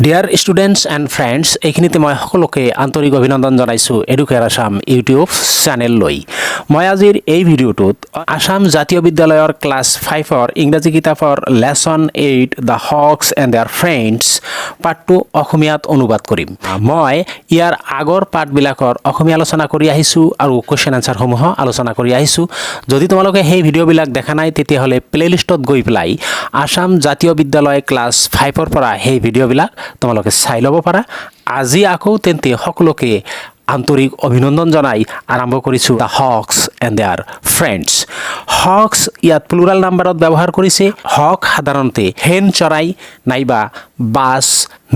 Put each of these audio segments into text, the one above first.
Dear students and friends, এইখিনিতে মই সকলোকে আন্তৰিক অভিনন্দন জনাইছোঁ এডুকেয়াৰ আছাম ইউটিউব চেনেললৈ। মই আজিৰ এই ভিডিঅ'টোত আছাম জাতীয় বিদ্যালয়ৰ ক্লাছ 5ৰ ইংৰাজী কিতাপৰ lesson 8 the hawks and their friends পাঠটো অসমীয়াত অনুবাদ কৰিম। মই ইয়াৰ আগৰ পাঠবিলাকৰ অসমীয়া আলোচনা কৰি আহিছোঁ আৰু কুৱেশ্যন এনচাৰসমূহ আলোচনা কৰি আহিছোঁ। যদি তোমালোকে সেই ভিডিঅ'বিলাক দেখা নাই তেতিয়াহ'লে প্লেলিষ্টত গৈ পেলাই আছাম জাতীয় বিদ্যালয় ক্লাছ 5ৰ পৰা সেই ভিডিঅ'বিলাক তোমালোকে চাই ল'ব পাৰা। আজি আকৌ তেন্তে সকলোকে আন্তৰিক অভিনন্দন জনাই আৰম্ভ কৰিছোঁ the hawks and their friends. Hawks ইয়াত প্লুৰাল নাম্বাৰত ব্যৱহাৰ কৰিছে। হক সাধাৰণতে হেন চৰাই নাইবা বাছ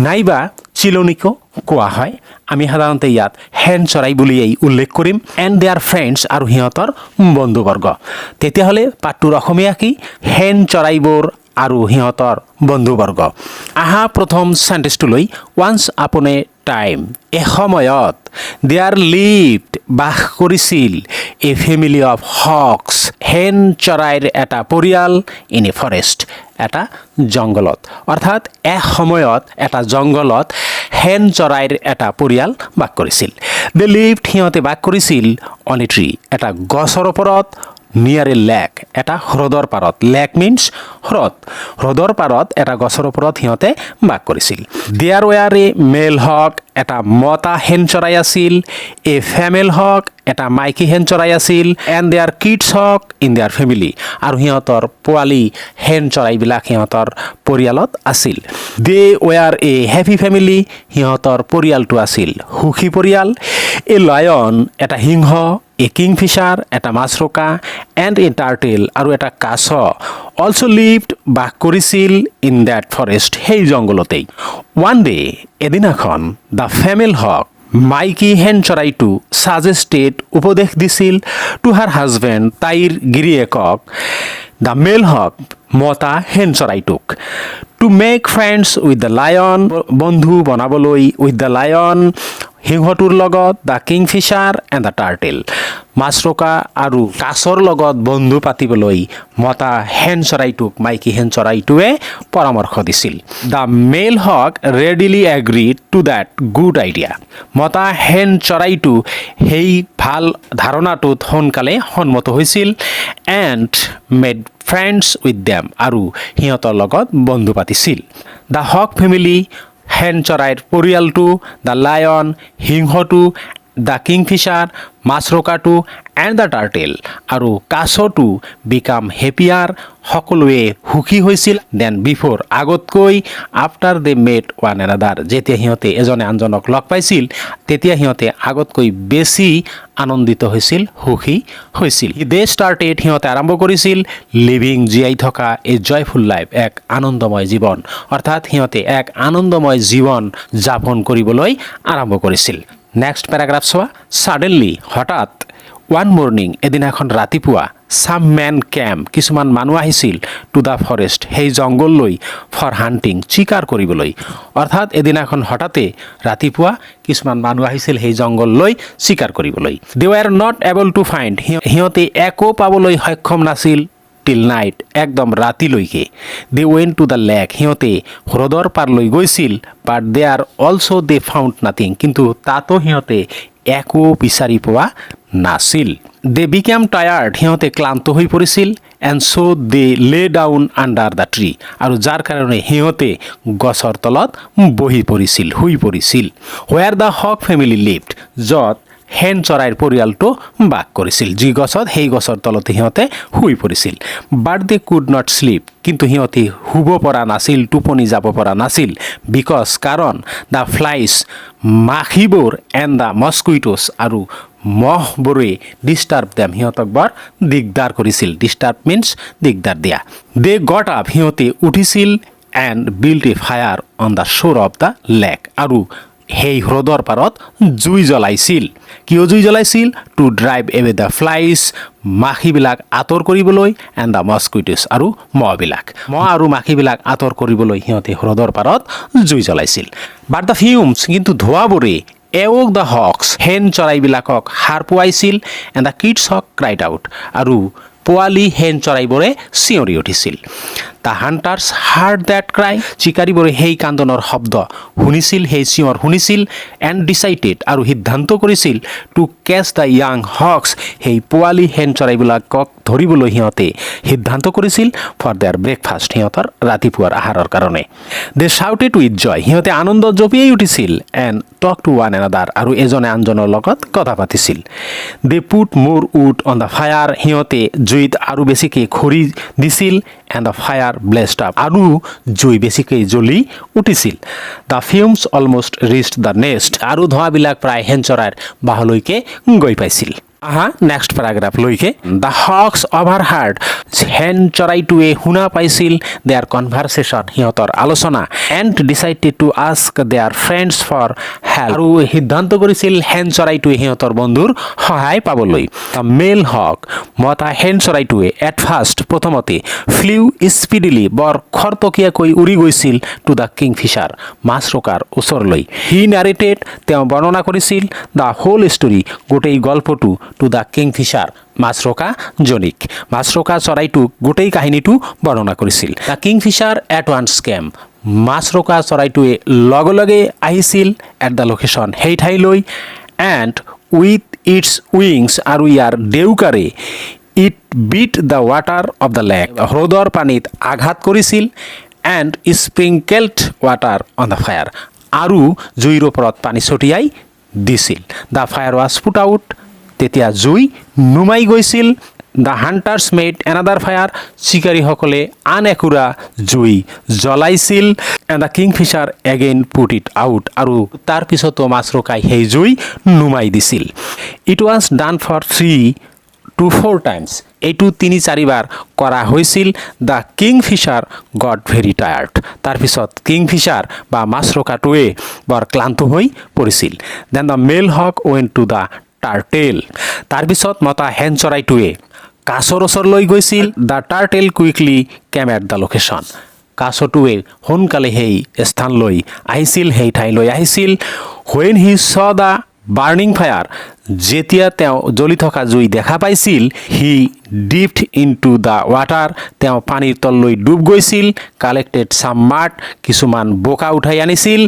নাইবা চিলনিকো কোৱা হয়। আমি সাধাৰণতে ইয়াত হেন চৰাই বুলিয়েই উল্লেখ কৰিম। এণ্ড দেয়াৰ ফ্ৰেণ্ডছ আৰু সিহঁতৰ বন্ধুবৰ্গ। তেতিয়াহ'লে পাঠটোৰ অসমীয়া কি? হেন চৰাইবোৰ আৰু সিহঁতৰ বন্ধুবৰ্গ। আহা প্ৰথম চেণ্টেন্সটোলৈ। ওৱান্স আপন এ টাইম, এসময়ত, দেয়াৰ লিভড বাস কৰিছিল এ ফেমিলি অফ হক্স, হেন চৰাইৰ এটা পৰিয়াল, ইন এ ফৰেষ্ট, এটা জংঘলত। অৰ্থাৎ এসময়ত এটা জংঘলত হেন চৰাইৰ এটা পৰিয়াল বাস কৰিছিল। দে লিভড, সিহঁতে বাস কৰিছিল, অন এ ট্ৰী, এটা গছৰ ওপৰত, নিয়াৰ এ লেক, এটা হ্ৰদৰ পাৰত। লেক মিনছ হ্ৰদ। হ্ৰদৰ পাৰত এটা গছৰ ওপৰত সিহঁতে বাস কৰিছিল। দেয়াৰ ৱেয়াৰ এ মেল হক, এটা মতা হেন চৰাই আছিল, এ ফেমেল হক, এটা মাইকী হেন চৰাই আছিল, and their kids hawk in their family, আৰু সিহঁতৰ পোৱালি হেন চৰাইবিলাক সিহঁতৰ পৰিয়ালত আছিল। They were a happy family, সিহঁতৰ পৰিয়ালটো আছিল সুখী পৰিয়াল। এ লায়ন, এটা সিংহ, এ কিংফিছাৰ, এটা মাছৰোকা, এণ্ড এ টাৰ্টেল, আৰু এটা কাছ, অলছ' লিভড, বাস কৰিছিল, ইন দেট ফৰেষ্ট, সেই জংঘলতেই। ওৱান ডে, এদিনাখন, দ্য ফেমেল হক, মাইকী হেন চৰাইটো, ছাজেষ্টেড, উপদেশ দিছিল, টু হাৰ হাজবেণ্ড, তাইৰ গিৰিয়েকক, দ্য মেল হক, মতা হেন চৰাইটোক, to make friends with the lion, বন্ধু বনাবলৈ, উইথ দ্য লায়ন, সিংহটোৰ লগত, the kingfisher and the turtle, মাছৰোকা আৰু কাছৰ লগত বন্ধু পাতিবলৈ মতা হেন চৰাইটোক মাইকী হেন চৰাইটোৱে পৰামৰ্শ দিছিল। The male hawk readily agreed to that good idea, মতা হেন চৰাইটো সেই ভাল ধাৰণাটোত সোনকালে সন্মত হৈছিল। And made friends with them, আৰু সিহঁতৰ লগত বন্ধু পাতিছিল। দ্য হক ফেমিলি, হেন চৰাইৰ পৰিয়ালটো, দ্য লায়ন, সিংহটো, দ্য কিংফিছাৰ, মাছৰোকাটো, এণ্ড দ্য টাৰ্টেল, আৰু কাছটো বিকাম হেপিয়াৰ, সকলোৱে সুখী হৈছিল, দেন বিফৰ, আগতকৈ, after they met one another, যেতিয়া সিহঁতে এজনে আনজনক লগ পাইছিল তেতিয়া সিহঁতে আগতকৈ বেছি আনন্দিত হৈছিল, সুখী হৈছিল। দে ষ্টাৰ্টেড, সিহঁতে আৰম্ভ কৰিছিল, লিভিং, জীয়াই থকা, এ জয়ফুল লাইফ, এক আনন্দময় জীৱন। অৰ্থাৎ সিহঁতে এক আনন্দময় জীৱন যাপন কৰিবলৈ আৰম্ভ কৰিছিল। নেক্সট পেৰাগ্ৰাফ চোৱা। ছাডেনলি, হঠাৎ, ওৱান মৰ্ণিং, এদিনাখন ৰাতিপুৱা, ছাম মেন কেম, কিছুমান মানুহ আহিছিল, টু দ্য ফৰেষ্ট, সেই জংঘললৈ, ফৰ হাণ্টিং, চিকাৰ কৰিবলৈ। অৰ্থাৎ এদিনাখন হঠাতে ৰাতিপুৱা কিছুমান মানুহ আহিছিল সেই জংঘললৈ চিকাৰ কৰিবলৈ। They were not able to find, সিহঁতে একো পাবলৈ সক্ষম নাছিল, টিল নাইট, একদম ৰাতিলৈকে। They went to the lake, সিহঁতে হ্ৰদৰ পাৰলৈ গৈছিল, but they are also' they found nothing, কিন্তু তাতো সিহঁতে একো বিচাৰি পোৱা নাছিল। দে বিকেম টায়াৰ্ড, সিহঁতে ক্লান্ত হৈ পৰিছিল, and so' De lay down under the tree, আৰু যাৰ কাৰণে সিহঁতে গছৰ তলত বহি পৰিছিল, শুই পৰিছিল। Where the hawk family lived, য'ত হেন চৰাইৰ পৰিয়ালটো বাস কৰিছিল, যি গছত, সেই গছৰ তলতে সিহঁতে শুই পৰিছিল। But they could not sleep, কিন্তু সিহঁতে শুব পৰা নাছিল, টোপনি যাব পৰা নাছিল। বিকজ, কাৰণ, দ্য ফ্লাইজ, মাখিবোৰ, এণ্ড দ্য মস্কুইটোছ, আৰু মহবোৰে, ডিষ্টাৰ্ব দেম, সিহঁতক বৰ দিগদাৰ কৰিছিল। ডিষ্টাৰ্ব মিনছ দিগদাৰ দিয়া। দে গট আপ, সিহঁতে উঠিছিল, and build a fire on the shore of the lake, আৰু সেই হ্ৰদৰ পাৰত জুই জ্বলাইছিল। কিয় জুই জ্বলাইছিল? To drive away the flies, মাখিবিলাক আঁতৰ কৰিবলৈ, এণ্ড দ্য মস্কুইটোছ, আৰু মহবিলাক, মহ আৰু মাখিবিলাক আঁতৰ কৰিবলৈ সিহঁতে হ্ৰদৰ পাৰত জুই জ্বলাইছিল। বাট দ্য ফিউমছ, কিন্তু ধোঁৱাবোৰে, এৱক দ্য হক্স, হেন চৰাইবিলাকক সাৰ পোৱাইছিল, and the kids hawk cried out, আৰু পোৱালি হেন চৰাইবোৰে চিঞৰি উঠিছিল। The hunters heard that cry চিকাৰীবোৰে সেই কান্দনৰ শব্দ শুনিছিল সেই চিঞৰ শুনিছিল এণ্ড ডিচাইডেড আৰু সিদ্ধান্ত কৰিছিল to catch the young hawks সেই পোৱালি হেন চৰাইবিলাকক ধৰিবলৈ সিহঁতে সিদ্ধান্ত কৰিছিল ফৰ দেয়াৰ ব্ৰেকফাষ্ট সিহঁতৰ ৰাতিপুৱাৰ আহাৰৰ কাৰণে দে শাউটেড উইথ জয় সিহঁতে আনন্দত জঁপিয়াই উঠিছিল and talk to one another আৰু এজনে আনজনৰ লগত কথা পাতিছিল they put more wood on the fire সিহঁতে জুইত আৰু বেছিকৈ খৰি দিছিল and the fire blazed up আৰু জুই বেছিকৈ জ্বলি উঠিছিল the fumes almost reached the nest আৰু ধোঁৱাবিলাক প্ৰায় হেন চৰাইৰ বাহলৈকে গৈ পাইছিল নেক্সট পেৰাগ্ৰাফ লৈকে দ্য হক্স অভাৰ হাৰ্ড হেন চৰাইটোৱে শুনা পাইছিল দেয়াৰ কনভাৰচেশ্যন সিহঁতৰ আলোচনা and decided to ask their friends for help আৰু সিদ্ধান্ত কৰিছিল হেন চৰাইটোৱে সিহঁতৰ বন্ধুৰ সহায় পাবলৈ দ্য মেল হক মতা হেন চৰাইটোৱে এট ফাৰ্ষ্ট প্ৰথমতে ফ্লিউ স্পীডিলি বৰ খৰতকীয়াকৈ উৰি গৈছিল টু দ্য কিংফিছাৰ মাছৰোকাৰ ওচৰলৈ হি নাৰেটেড তেওঁ বৰ্ণনা কৰিছিল দ্য হোল ষ্টৰী গোটেই গল্পটো টু দ্য কিংফিছাৰ মাছৰোকা জনিক মাছৰোকা চৰাইটোক গোটেই কাহিনীটো বৰ্ণনা কৰিছিল দ্য কিংফিছাৰ এট ওৱান্স কেম মাছৰোকা চৰাইটোৱে লগে লগে আহিছিল এট দ্য লোকেশ্যন সেই ঠাইলৈ এণ্ড উইথ ইটছ উইংছ আৰু ইয়াৰ ডেউকাৰে it beat the water of the lake হ্ৰদৰ পানীত আঘাত কৰিছিল and sprinkled water on the fire আৰু জুইৰ ওপৰত পানী ছটিয়াই দিছিল the fire was put out তেতিয়া জুই নুমাই গৈছিল the hunters made another fire চিকাৰীসকলে আন একুৰা জুই জ্বলাইছিল and the kingfisher again put it out আৰু তাৰপিছতো মাছৰোকাই সেই জুই নুমাই দিছিল it was done for 3 to 4 times এইটো 3-4 বাৰ কৰা হৈছিল the kingfisher got very tired তাৰপিছত কিংফিছাৰ বা মাছৰোকাটোৱে বৰ ক্লান্ত হৈ পৰিছিল then the male hawk went to the turtle তাৰপিছত মতা হেন চৰাইটোৱে কাছৰ ওচৰলৈ গৈছিল the turtle quickly came at the location কাছটোৱে সোনকালে সেই স্থানলৈ আহিছিল সেই ঠাইলৈ আহিছিল when he saw the burning fire যেতিয়া তেওঁ জ্বলি থকা জুই দেখা পাইছিল he dipped into the water তেওঁ পানীৰ তললৈ ডুব গৈছিল কালেক্টেড চাম মাড কিছুমান বোকা উঠাই আনিছিল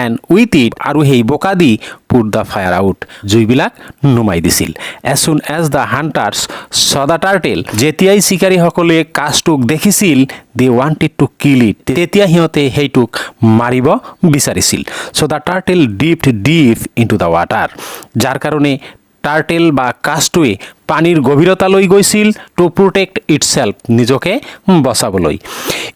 এণ্ড উইথ ইট আৰু সেই বোকা দি পুট দ্য ফায়াৰ আউট জুইবিলাক নুমাই দিছিল as soon as the hunters saw the turtle যেতিয়াই চিকাৰীসকলে কাছটোক দেখিছিল they wanted to kill it তেতিয়া সিহঁতে সেইটোক মাৰিব বিচাৰিছিল so' the turtle dipped deep into the water যাৰ কাৰণে টাৰ্টেল বা কাছটোৱে পানীৰ গভীৰতালৈ গৈছিল টু প্ৰটেক্ট ইটছেল্ফ নিজকে বচাবলৈ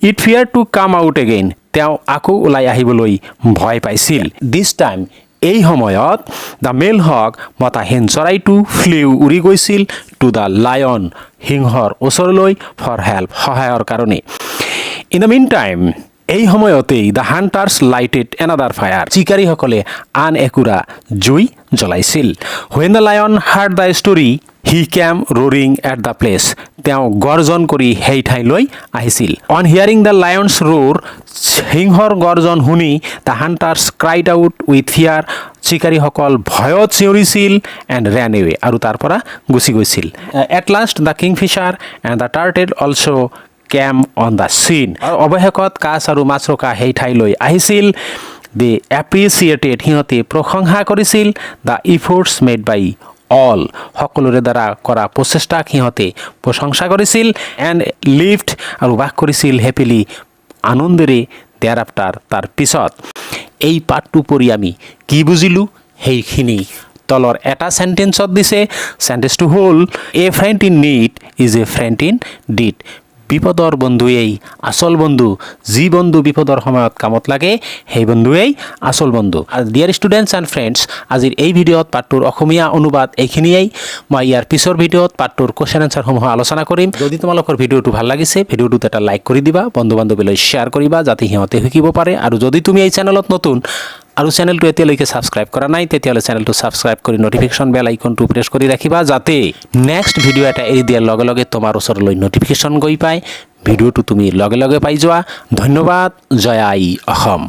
it ফিয়াৰ to come out again তেওঁ আকৌ ওলাই আহিবলৈ ভয় পাইছিল দিছ টাইম এই সময়ত দ্য মেল হক মতা হেন চৰাইটো ফ্লিউ উৰি গৈছিল টু দ্য লায়ন সিংহৰ ওচৰলৈ ফৰ হেল্প সহায়ৰ কাৰণে ইন দ্য মিন টাইম এই সময়তেই the hunters lighted another fire চিকাৰীসকলে আন একুৰা জুই জ্বলাইছিল when the lion heard the story he came roaring at the place তেওঁ গৰ্জন কৰি সেই ঠাইলৈ আহিছিল on hearing the lion's roar সিংহৰ গৰ্জন শুনি the hunters cried out with fear চিকাৰীসকল ভয়ত চিঞৰিছিল এণ্ড ৰেন এৱে আৰু তাৰ পৰা গুচি গৈছিল at last the kingfisher and the turtle also' chemo on the চিন আৰু অৱশেষত কাছ আৰু মাছৰোকা সেই ঠাইলৈ আহিছিল দে এপ্ৰিচিয়েটেড সিহঁতে প্ৰশংসা কৰিছিল দ্য ইফৰ্টছ মেড বাই অল সকলোৰে দ্বাৰা কৰা প্ৰচেষ্টাক সিহঁতে প্ৰশংসা কৰিছিল এণ্ড লিভড আৰু বাস কৰিছিল হেপিলি আনন্দেৰে দেয়াৰ আফটাৰ তাৰ পিছত এই পাঠটো পঢ়ি আমি কি বুজিলোঁ সেইখিনি তলৰ এটা চেণ্টেন্সত দিছে চেণ্টেন্সটো হ'ল a friend in need is a friend in deed বিপদৰ বন্ধুৱেই আচল বন্ধু যি বন্ধু বিপদৰ সময়ত কামত লাগে সেই বন্ধুৱেই আচল বন্ধু ডিয়াৰ ষ্টুডেণ্টছ এণ্ড ফ্ৰেণ্ডছ আজিৰ এই ভিডিঅ'ত পাঠটোৰ অসমীয়া অনুবাদ এইখিনিয়েই মই ইয়াৰ পিছৰ ভিডিঅ'ত পাঠটোৰ কুৱেশ্যন এনচাৰসমূহ আলোচনা কৰিম যদি তোমালোকৰ ভিডিঅ'টো ভাল লাগিছে ভিডিঅ'টোত এটা লাইক কৰি দিবা বন্ধু বান্ধৱীলৈ শ্বেয়াৰ কৰিবা যাতে সিহঁতে শিকিব পাৰে আৰু যদি তুমি এই চেনেলত নতুন আৰু চেনেলটো এতিয়ালৈকে ছাবস্ক্ৰাইব কৰা নাই তেতিয়াহ'লে চেনেলটো ছাবস্ক্ৰাইব কৰি নটিফিকেশ্যন বেল আইকনটো প্ৰেছ কৰি ৰাখিবা যাতে নেক্সট ভিডিঅ' এটা এৰি দিয়াৰ লগে লগে তোমাৰ ওচৰলৈ নটিফিকেশ্যন গৈ পায় ভিডিঅ'টো তুমি লগে লগে পাই যোৱা ধন্যবাদ জয় আই অসম।